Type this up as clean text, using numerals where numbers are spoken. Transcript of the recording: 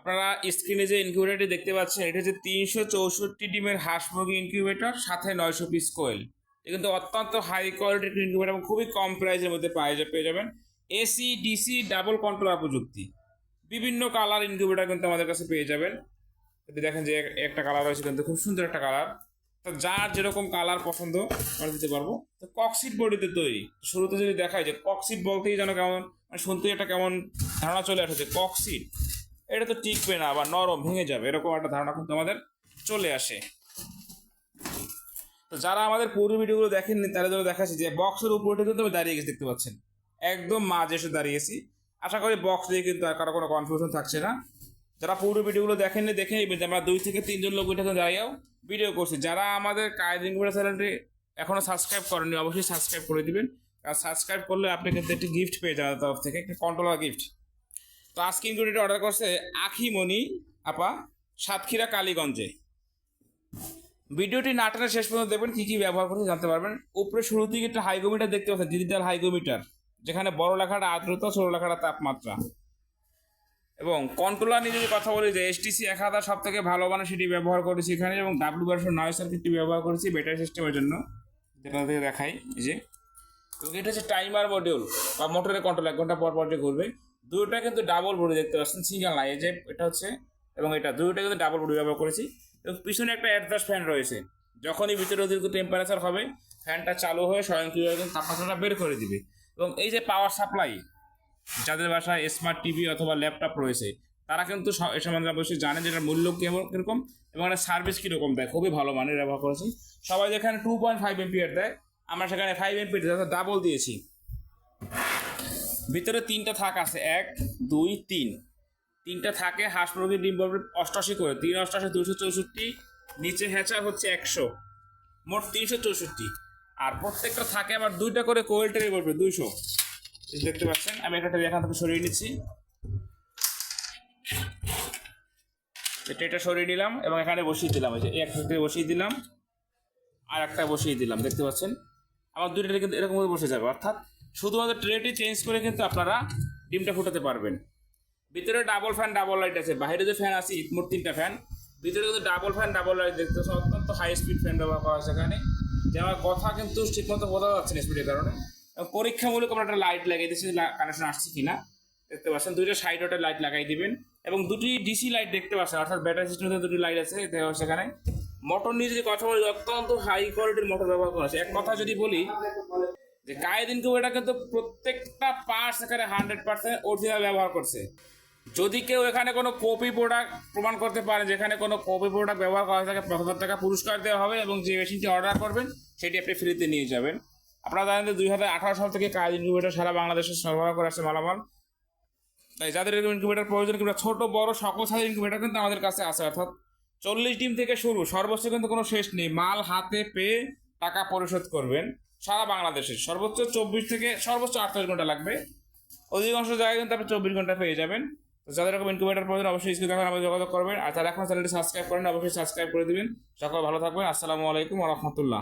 আপনারা স্ক্রিনে যে ইনকিউবেটরটি দেখতে পাচ্ছেন, এটা হচ্ছে 364 ডিমের হাঁস মুরগি ইনকিউবেটর, সাথে 900 পিস কোয়েল। এটা কিন্তু অত্যন্ত হাই কোয়ালিটির ইনকিউবেটর এবং খুবই কম প্রাইসের মধ্যে পেয়ে যাবেন। এসি ডিসি ডাবল কন্ট্রোলার প্রযুক্তি, বিভিন্ন কালার ইনকিউবেটর কিন্তু আমাদের কাছে পেয়ে যাবেন। যদি দেখেন যে একটা কালার রয়েছে, কিন্তু খুব সুন্দর একটা কালার। তো যার যেরকম কালার পছন্দ আমরা দিতে পারবো। তো ককসিট বডিতে তৈরি। শুরুতে যদি দেখায় যে ককসিট বলতেই যেন কেমন, মানে শুনতেই একটা কেমন ধারণা চলে আসে যে ককসিট এটা তো টিকবে না বা নরম ভেঙে যাবে, এরকম একটা ধারণা কিন্তু আমাদের চলে আসে। তো যারা আমাদের পুরো ভিডিওগুলো দেখেননি তাদের জন্য দেখাচ্ছি যে বক্সের উপরে কিন্তু আমি দাঁড়িয়ে গেছি, দেখতে পাচ্ছেন একদম মাঝে এসে দাঁড়িয়েছি। আশা করি বক্স দিয়ে কিন্তু আর কারো কোনো কনফিউশন থাকছে না। যারা পুরো ভিডিওগুলো দেখেননি দেখে নেবেন যে আমরা 2 থেকে 3 জন লোক এটাকে দাঁড়িয়েও ভিডিও করছি। যারা আমাদের কায়েদ ইনকিউবেটর চ্যানেলটি এখনও সাবস্ক্রাইব করেননি অবশ্যই সাবস্ক্রাইব করে দিবেন, কারণ সাবস্ক্রাইব করলে আপনি কিন্তু একটি গিফট পেয়ে যাবেন তরফ থেকে, একটা কন্ট্রোলার গিফট। তো আজকে ইনকিউবেটর অর্ডার করছে আখিমণি আপা, সাতক্ষীরা কালীগঞ্জে। ভিডিওটি নাটনের শেষ পর্যন্ত দেখবেন, কী কী ব্যবহার করতে জানতে পারবেন। উপরে শুরুতেই একটা হাইগোমিটার দেখতে পাচ্ছেন, ডিজিটাল হাইগোমিটার, যেখানে বড় লেখাটা আর্দ্রতা, ছোট লেখাটা তাপমাত্রা। এবং কন্ট্রোলার নিয়ে যদি কথা বলি যে HTC 1000 সব থেকে ভালো মানের সেটি ব্যবহার করেছি এখানে, এবং W9 সার্কিটটি ব্যবহার করেছি ব্যাটারি সিস্টেমের জন্য, যেটা থেকে দেখাই যে। এবং এটা হচ্ছে টাইমার মডিউল বা মোটরের কন্ট্রোল, 1 ঘন্টা পর পর যে ঘুরবে। দুটোটা কিন্তু ডাবল বডি দেখতে পাচ্ছেন, সিঙ্গেল নাই, এই যে এটা হচ্ছে এবং এটা দুটোটা কিন্তু ডাবল বডি ব্যবহার করেছি। এবং পিছনে একটা অ্যাডজাস্ট ফ্যান রয়েছে, যখনই ভিতরে অতিরিক্ত টেম্পারেচার হবে ফ্যানটা চালু হয়ে স্বয়ংক্রিয়ভাবে তাপমাত্রাটা বের করে দিবে। এবং এই যে পাওয়ার সাপ্লাই, যাদের বাসায় স্মার্ট টিভি অথবা ল্যাপটপ রয়েছে তারা কিন্তু এ সম্বন্ধে অবশ্যই জানেন যে এটার মূল্য কীরকম এবং এটা সার্ভিস কীরকম দেয়। খুবই ভালো মানের ব্যবহার করেছি। সবাই যেখানে 2.5 এম্পিয়ার দেয়, আমরা সেখানে 5 এম্পিয়ার ডাবল দিয়েছি। ভিতরে 3টা থাক আছে, 1 2 3, 3টা থাকে। হাঁস মুরগির ডিম পড়বে 88 করে, 3 88 264, নিচে হ্যাচার হচ্ছে 100, মোট 364। আর প্রত্যেকটা থাকে আবার 2টা করে কোয়েল ট্রে পড়বে 200, দেখতে পাচ্ছেন। আমি একটা এখান থেকে সরিয়ে নিচ্ছি, এটা সরিয়ে নিলাম এবং এখানে বসিয়ে দিলাম। এই যে একটা বসিয়ে দিলাম আর একটা বসিয়ে দিলাম, দেখতে পাচ্ছেন আমার 2টা কিন্তু এরকম বসে যাবে। অর্থাৎ শুধুমাত্র ট্রেটি চেঞ্জ করে কিন্তু আপনারা ডিমটা ফুটাতে পারবেন। ভিতরে ডাবল ফ্যান ডাবল লাইট আছে, বাইরে যে ফ্যান আছে মোট 3টা ফ্যান, ভিতরে কিন্তু ডাবল ফ্যান ডাবল লাইট দেখতে পাচ্ছেন। অত্যন্ত হাই স্পিড ফ্যান ব্যবহার করা আছে এখানে, যে আমার কথা কিন্তু ঠিকমতো বোঝা যাচ্ছে না স্পিডের কারণে। পরীক্ষামূলক আমরা একটা লাইট লাগিয়ে দিচ্ছি, কানেকশন আসছে কিনা দেখতে পাচ্ছেন। 2টা সাইড ওয়াটের লাইট লাগাই দিবেন এবং 2টি ডিসি লাইট দেখতে পাচ্ছেন, অর্থাৎ ব্যাটারি সিস্টেমে 2টি লাইট আছে সেখানে। মোটর নিয়ে যদি কথা বলি, অত্যন্ত হাই কোয়ালিটির মোটর ব্যবহার করা আছে। এক কথা যদি বলি যে কায়েদ ইনকিউবেটর কিন্তু প্রত্যেকটা পার্টস এখানে 100% অরিজিনাল ব্যবহার করছে। যদি কেউ এখানে কোনো কপি প্রোডাক্ট প্রমাণ করতে পারে, যেখানে কোনো কপি প্রোডাক্ট ব্যবহার করা থাকে, 5000 টাকা পুরস্কার দেওয়া হবে এবং যে মেশিনটি অর্ডার করবেন সেটি আপনি ফ্রিতে নিয়ে যাবেন। আপনারা জানেন যে 2018 সাল থেকে কায়েদ ইনকিউবেটর সারা বাংলাদেশে সরবরাহ করে আসছে মালামাল। তাই যাদের ইনকিউবেটর প্রয়োজন, কিংবা ছোট বড় সকল সাইজের ইনকিউবেটর কিন্তু আমাদের কাছে আছে। অর্থাৎ 40 ডিম থেকে শুরু, সর্বোচ্চ কিন্তু কোনো শেষ নেই। মাল হাতে পেয়ে টাকা পরিশোধ করবেন। সারা বাংলাদেশে সর্বোচ্চ 24 থেকে সর্বোচ্চ 48 ঘন্টা লাগবে, অধিকাংশ জায়গায় কিন্তু আপনি 24 ঘন্টা পেয়ে যাবেন। তো যাদের এরকম ইনকিউবেটর প্রয়োজন অবশ্যই স্ক্রিনে দেখার আমাদের যোগাযোগ করবেন। আর যারা এখন চ্যানেলটি সাবস্ক্রাইব করেন অবশ্যই সাবস্ক্রাইব করে দিবেন। সকল ভালো থাকবেন। আসসালামু আলাইকুম ওয়া রাহমাতুল্লাহ।